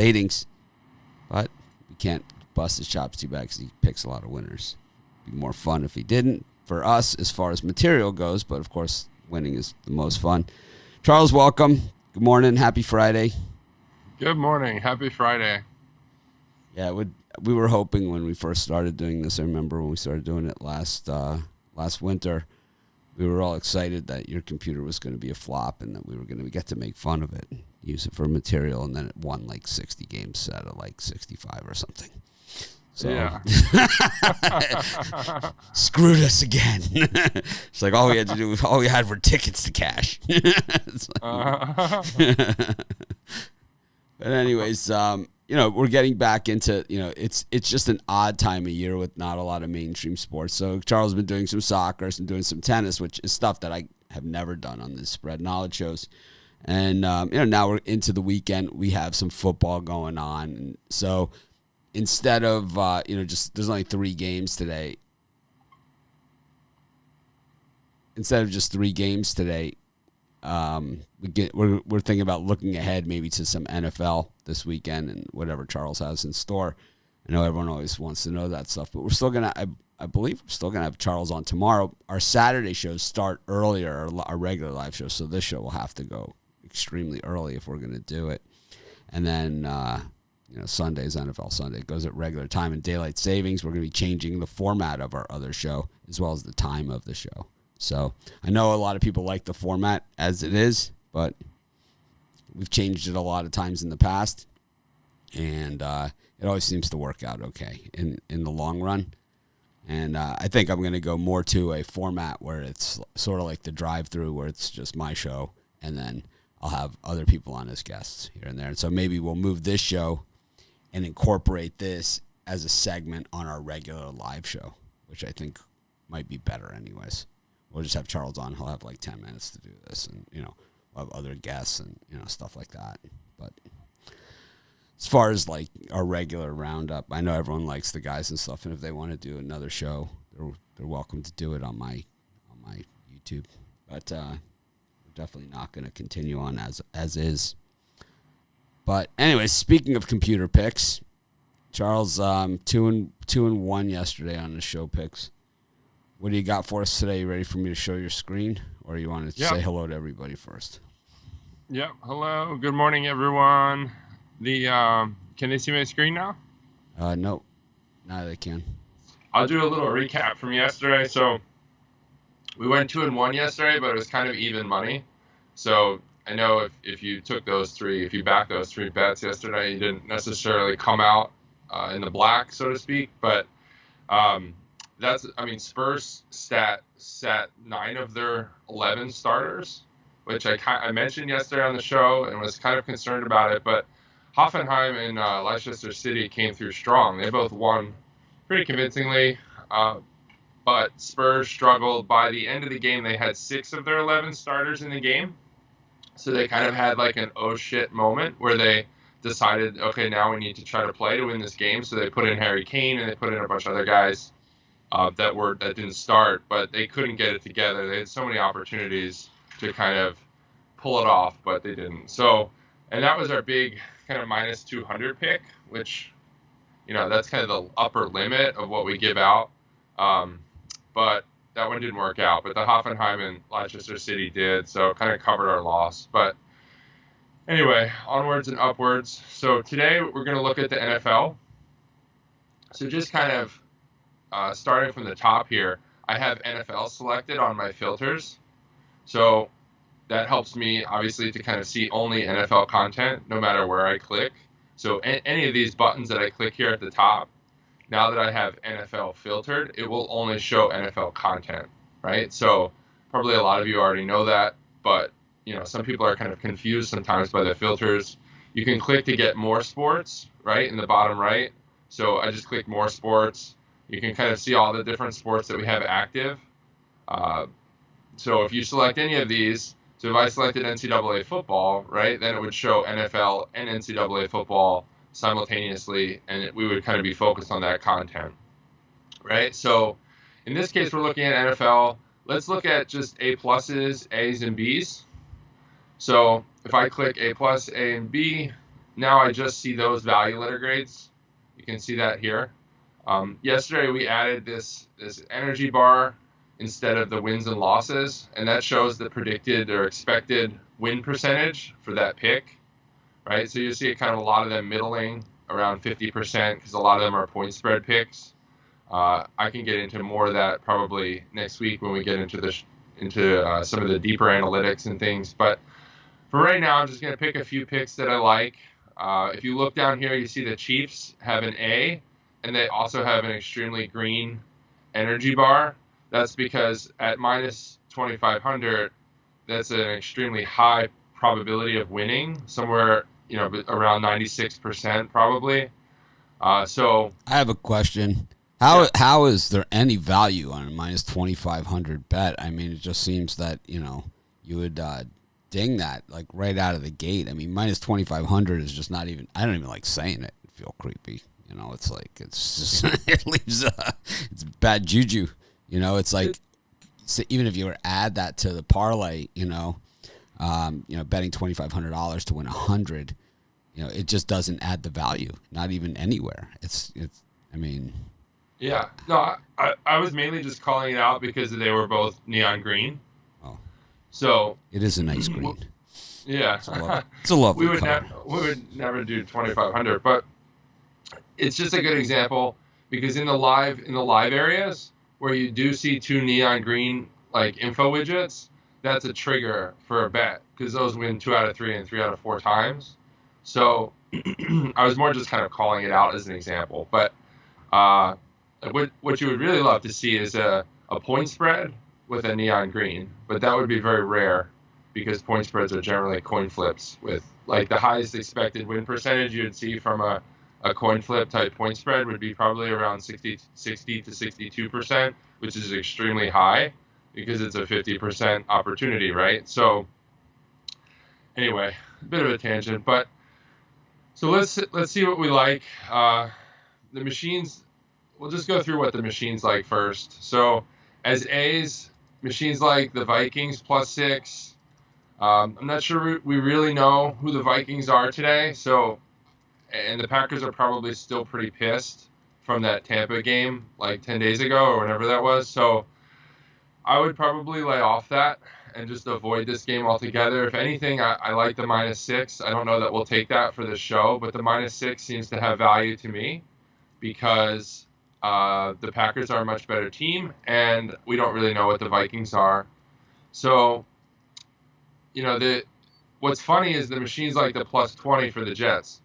ratings, but we can't bust his chops too bad because he picks a lot of winners. It'd be more fun if he didn't for us as far as material goes, but of course winning is the most fun. Charles, welcome. Good morning. Happy Friday. Good morning. Happy Friday. Yeah, we were hoping when we first started doing this. I remember when we started doing it last winter, we were all excited that your computer was going to be a flop and that we were going to get to make fun of it, use it for material, and then it won like 60 games out of like 65 or something. So Yeah. screwed us again. It's like all we had were tickets to cash. But anyways, we're getting back into, it's just an odd time of year with not a lot of mainstream sports. So Charles has been doing some soccer and doing some tennis, which is stuff that I have never done on the Spread Knowledge shows. And, now we're into the weekend. We have some football going on. And so instead of, there's only 3 games today. Instead of just 3 games today, we're thinking about looking ahead maybe to some NFL this weekend and whatever Charles has in store. I know everyone always wants to know that stuff, but we're still gonna. I believe we're still gonna have Charles on tomorrow. Our Saturday shows start earlier, our regular live shows, so this show will have to go extremely early if we're gonna do it. And then Sunday's NFL Sunday goes at regular time and daylight savings. We're gonna be changing the format of our other show as well as the time of the show. So I know a lot of people like the format as it is, but we've changed it a lot of times in the past, and it always seems to work out okay in the long run. And I think I'm going to go more to a format where it's sort of like the drive-through, where it's just my show, and then I'll have other people on as guests here and there. And so maybe we'll move this show and incorporate this as a segment on our regular live show, which I think might be better anyways. We'll just have Charles on. He'll have like 10 minutes to do this, and we'll have other guests and stuff like that. But as far as like our regular roundup, I know everyone likes the guys and stuff, and if they want to do another show, they're welcome to do it on my YouTube. But we're definitely not going to continue on as is. But anyways, speaking of computer picks, Charles, 2-1 yesterday on the show picks. What do you got for us today? You ready for me to show your screen, or you want to say hello to everybody first? Yep. Hello. Good morning, everyone. Can they see my screen now? No. Now they can. I'll do a little recap from yesterday. So we went 2-1 yesterday, but it was kind of even money. So I know if you took if you backed those 3 bets yesterday, you didn't necessarily come out in the black, so to speak. But Spurs sat 9 of their 11 starters, which I mentioned yesterday on the show and was kind of concerned about it. But Hoffenheim and Leicester City came through strong. They both won pretty convincingly, but Spurs struggled. By the end of the game, they had 6 of their 11 starters in the game. So they kind of had like an oh shit moment where they decided, okay, now we need to try to play to win this game. So they put in Harry Kane and they put in a bunch of other guys that didn't start, but they couldn't get it together. They had so many opportunities to kind of pull it off, but they didn't. So, and that was our big kind of minus 200 pick, which, that's kind of the upper limit of what we give out. But that one didn't work out. But the Hoffenheim and Leicester City did, so it kind of covered our loss. But anyway, onwards and upwards. So today we're going to look at the NFL. So just kind of starting from the top here, I have NFL selected on my filters. So that helps me, obviously, to kind of see only NFL content, no matter where I click. So any of these buttons that I click here at the top, now that I have NFL filtered, it will only show NFL content, right? So probably a lot of you already know that, but some people are kind of confused sometimes by the filters. You can click to get more sports, right, in the bottom right. So I just click more sports. You can kind of see all the different sports that we have active. So if you select any of these, so if I selected NCAA football, right, then it would show NFL and NCAA football simultaneously, and we would kind of be focused on that content, right? So in this case, we're looking at NFL. Let's look at just A pluses, A's, and B's. So if I click A plus, A, and B, now I just see those value letter grades. You can see that here. Yesterday we added this energy bar instead of the wins and losses, and that shows the predicted or expected win percentage for that pick, right? So you see kind of a lot of them middling around 50% because a lot of them are point spread picks. I can get into more of that probably next week when we get into some of the deeper analytics and things. But for right now, I'm just going to pick a few picks that I like. If you look down here, you see the Chiefs have an A, and they also have an extremely green energy bar. That's because at minus 2,500, that's an extremely high probability of winning, somewhere around 96% probably. So I have a question. yeah, How is there any value on a minus 2,500 bet? I mean, it just seems that you would ding that like right out of the gate. I mean, minus 2,500 is just not even. I don't even like saying it. I feel creepy. It's like it's just it leaves it's bad juju. It's like so even if you were to add that to the parlay, betting $2,500 to win 100, it just doesn't add the value. Not even anywhere. It's. I mean. yeah. No, I was mainly just calling it out because they were both neon green. Oh, So it is a nice green. yeah, It's a lovely we color. would never do 2,500, but it's just a good example because in the live areas where you do see two neon green like info widgets, that's a trigger for a bet because those win 2 out of 3 and 3 out of 4 times. So I was more just kind of calling it out as an example. But what you would really love to see is a point spread with a neon green, but that would be very rare because point spreads are generally coin flips with like the highest expected win percentage you'd see from a coin flip type point spread would be probably around 60 to 62%, which is extremely high because it's a 50% opportunity, right? So anyway, a bit of a tangent, but so let's see what we like. The machines, we'll just go through what the machines like first. So as A's, machines like the Vikings +6. I'm not sure we really know who the Vikings are today. So, and the Packers are probably still pretty pissed from that Tampa game like 10 days ago or whenever that was. So I would probably lay off that and just avoid this game altogether. If anything, I like the -6. I don't know that we'll take that for the show, but the -6 seems to have value to me because the Packers are a much better team, and we don't really know what the Vikings are. So, what's funny is the machines like the +20 for the Jets.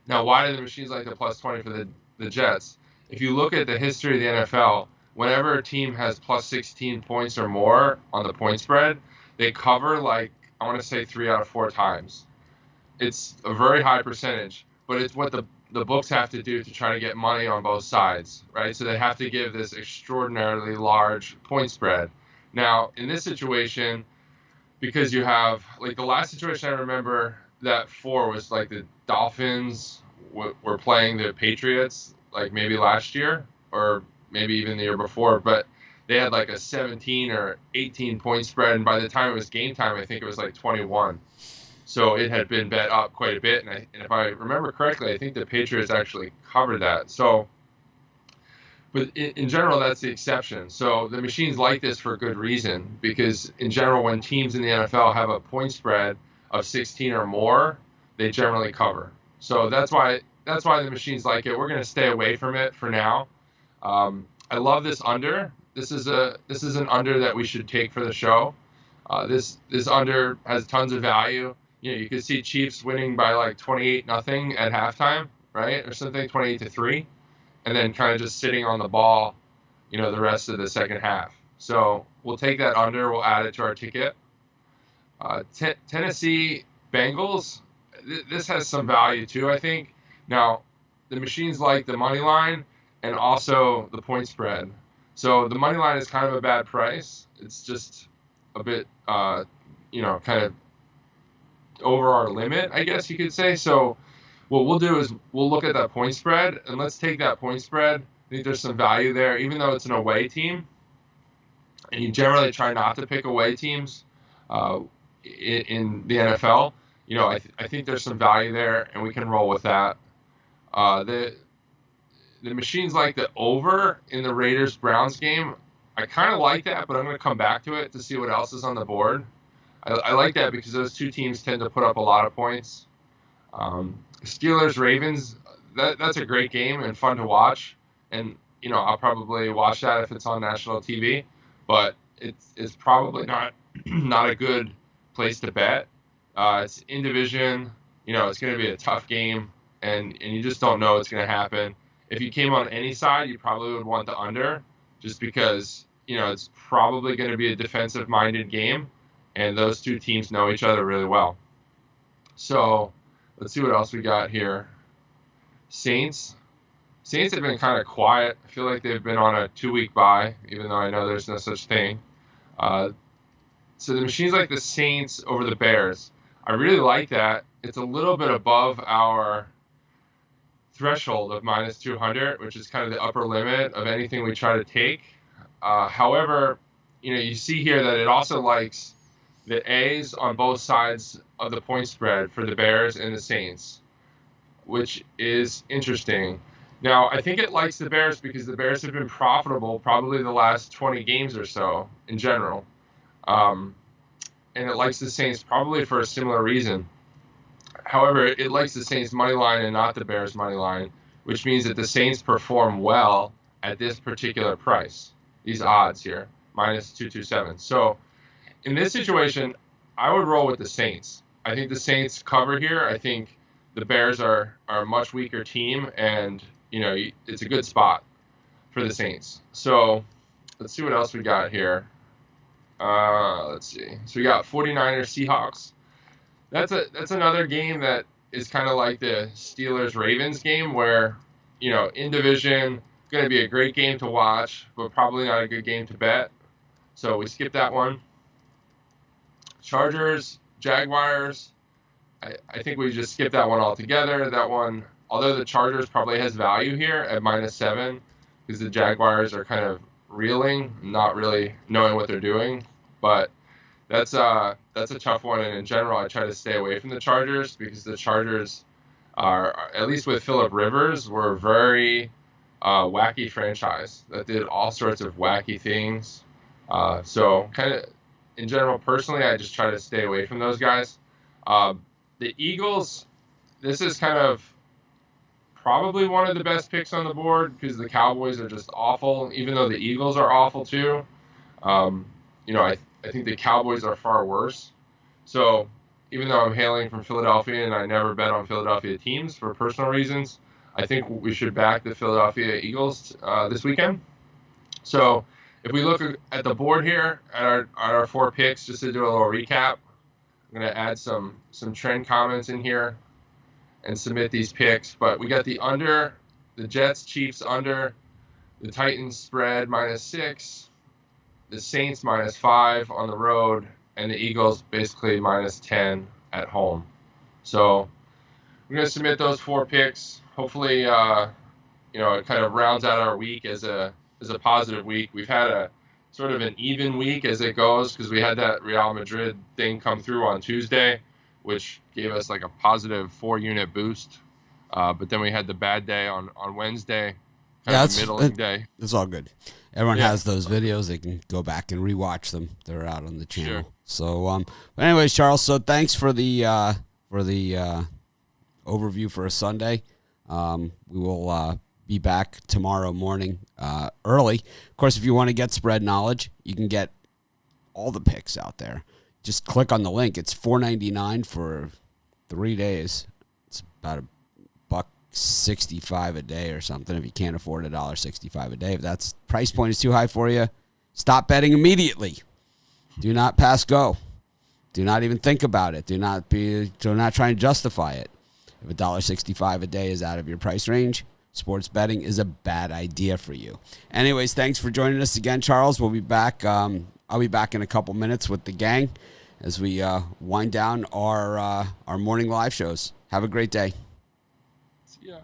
Now, why do the machines like the +20 for the Jets? If you look at the history of the NFL, whenever a team has +16 points or more on the point spread, they cover like, I want to say 3 out of 4 times. It's a very high percentage, but it's what the books have to do to try to get money on both sides, right? So they have to give this extraordinarily large point spread. Now, in this situation, because you have, like the last situation I remember that for was like the Dolphins were playing the Patriots, like maybe last year or maybe even the year before, but they had like a 17 or 18 point spread, and by the time it was game time, I think it was like 21. So it had been bet up quite a bit, and if I remember correctly, I think the Patriots actually covered that. So, but in general, that's the exception. So the machines like this for good reason, because in general, when teams in the NFL have a point spread of 16 or more, they generally cover. So that's why the machines like it. We're going to stay away from it for now. I love this under. This is an under that we should take for the show. This under has tons of value. You could see Chiefs winning by like 28-0 at halftime, right, or something, 28-3, and then kind of just sitting on the ball, the rest of the second half. So we'll take that under. We'll add it to our ticket. Tennessee Bengals. This has some value too, I think. Now, the machines like the money line and also the point spread. So the money line is kind of a bad price. It's just a bit, kind of over our limit, I guess you could say. So what we'll do is we'll look at that point spread, and let's take that point spread. I think there's some value there, even though it's an away team. And you generally try not to pick away teams in the NFL. I think there's some value there, and we can roll with that. The machines like the over in the Raiders-Browns game. I kind of like that, but I'm going to come back to it to see what else is on the board. I like that because those two teams tend to put up a lot of points. Steelers-Ravens, that's a great game and fun to watch. And, I'll probably watch that if it's on national TV. But it's probably not not a good place to bet. It's in division. It's going to be a tough game, and you just don't know what's going to happen. If you came on any side, you probably would want the under, just because it's probably going to be a defensive-minded game, and those two teams know each other really well. So let's see what else we got here. Saints have been kind of quiet. I feel like they've been on a 2-week bye, even though I know there's no such thing. So the machines like the Saints over the Bears, I really like that. It's a little bit above our threshold of minus 200, which is kind of the upper limit of anything we try to take. However, you see here that it also likes the A's on both sides of the point spread for the Bears and the Saints, which is interesting. Now, I think it likes the Bears because the Bears have been profitable probably the last 20 games or so in general. And it likes the Saints probably for a similar reason. However, it likes the Saints money line and not the Bears money line, which means that the Saints perform well at this particular price. These odds here, minus 227. So in this situation, I would roll with the Saints. I think the Saints cover here. I think the Bears are a much weaker team, and it's a good spot for the Saints. So let's see what else we got here. Let's see. So we got 49ers Seahawks. That's another game that is kind of like the Steelers-Ravens game where, in division, going to be a great game to watch, but probably not a good game to bet. So we skip that one. Chargers, Jaguars. I think we just skip that one altogether. That one, although the Chargers probably has value here at minus 7, because the Jaguars are kind of reeling, not really knowing what they're doing. But that's a tough one, and in general, I try to stay away from the Chargers because the Chargers are, at least with Phillip Rivers, were a very wacky franchise that did all sorts of wacky things. So kind of, in general, personally, I just try to stay away from those guys. The Eagles, this is kind of probably one of the best picks on the board because the Cowboys are just awful, even though the Eagles are awful too. I think the Cowboys are far worse. So even though I'm hailing from Philadelphia and I never bet on Philadelphia teams for personal reasons, I think we should back the Philadelphia Eagles this weekend. So if we look at the board here, at our 4 picks, just to do a little recap, I'm going to add some trend comments in here and submit these picks. But we got the under, the Jets, Chiefs under, the Titans spread minus 6, the Saints minus 5 on the road, and the Eagles basically minus 10 at home. So we're going to submit those 4 picks. Hopefully, it kind of rounds out our week as a positive week. We've had a sort of an even week as it goes because we had that Real Madrid thing come through on Tuesday, which gave us like a positive 4-unit boost. But then we had the bad day on Wednesday, middling day. It's all good. Everyone has those videos. They can go back and rewatch them. They're out on the channel. Sure. So, but anyways, Charles, so thanks for the overview for a Sunday. We will be back tomorrow morning early. Of course, if you want to get spread knowledge, you can get all the picks out there. Just click on the link. It's $4.99 for 3 days. It's about $1.65 a day or something. If you can't afford $1.65 a day, if that's price point is too high for you, stop betting immediately. Do not pass go. Do not even think about it. Do not try and justify it. If $1.65 a day is out of your price range, sports betting is a bad idea for you. Anyways, thanks for joining us again, Charles. We'll be back. I'll be back in a couple minutes with the gang as we wind down our morning live shows. Have a great day. See ya.